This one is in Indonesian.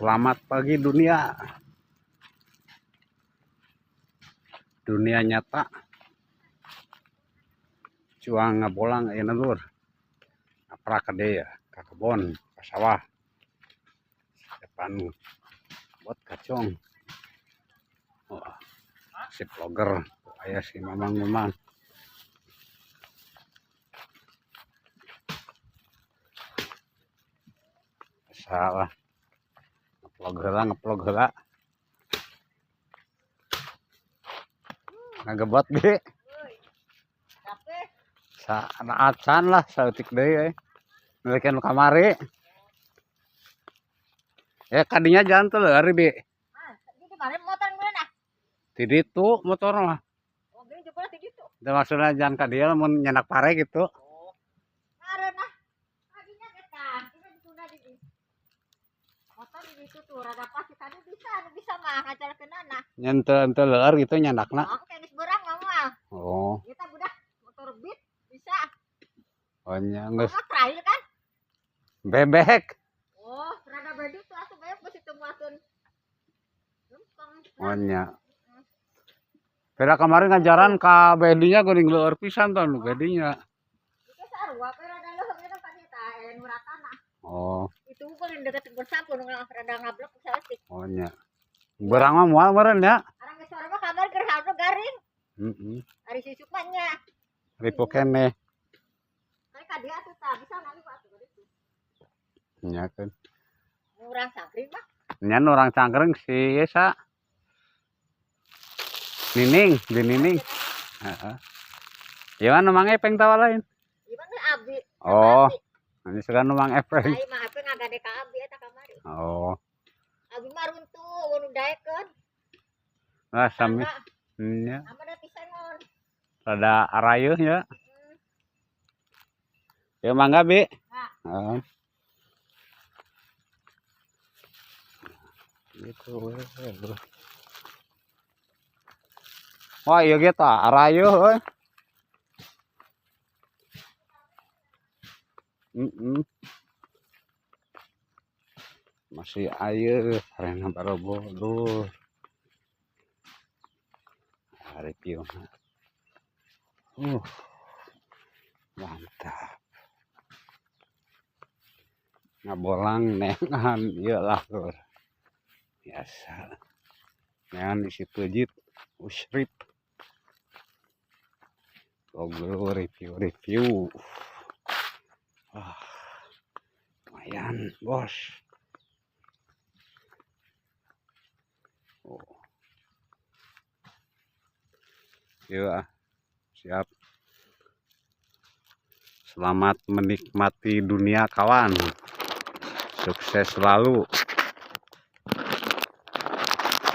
Selamat pagi dunia. Dunia nyata. Cuang ngabolang aya lur. Apra ka deui ka kebon, ka sawah. Depan buat kacong. Oh, si vlogger aya si mamang-mamang. Salah. Ngeplog heula. Ngagebot ge. Acan lah saeutik deui nulikeun kamari. Kadinya jalan teh leueur bi. Di mana motor mana? Di ditu motor mah. Oh, gini jebol di ditu. Teu maksudna jalan ka dieu mun nyandak pare gitu. Oh. Karena kadinya eta, kita ditunda di ditu. Motor di ditu tuh rada pasti tadi bisa mah ngajalkeunana. Nya henteu leueur gitu nyandakna. Oh, geus beurang mah. Oh. Kita budak motor beat bisa. Oh nya geus. Oh, trail kan? Bebek. Oh, rada beda tuh atuh bebek geus ditemuakeun. Lempeng. Oh nya. Kira kemarin ngajaran ka bedinya geuning leueur pisan tuh nu bedinya. Itu sarua pe rada leuheung eta kan eta nu ratana. Oh. Itu paling deket bersampun rada ngablok saeutik. Oh nya. Berang mah moal meureun nya. Arang geus sore mah kamar keur halus garing. Heeh. Ari sisuk mah nya. Ripo keneh. Kayak kadia atuh tah bisa nami ku atuh gitu. Nya kan. Urang sangkring mah. Nya nu urang cangkreng si esa. Nining, di Nining. Heeh. Ieu mah nu Mang Epeng tawa lain. Ieu mah Abi. Oh. Ini sudah nu Mang Epeng. Ai mah Epeng ngagade ka Abi eta kamari. Oh. Abi mah runtuh nu daekeun. Nah, sami. Nya. Amana pisangon. Rada arayeuh ya. Ya mangga Bi. Heeh. Gitu we. Wah, ieu ge tah arayeuh euy. Masih ayeuna karena barobo lur. Review. Mantap. Ngabolang nengan ieu lah lur. Biasa. Nengan isi peujit usrip. Gogo review. Lumayan, bos. Oh. Yuk, siap. Selamat menikmati dunia kawan. Sukses selalu.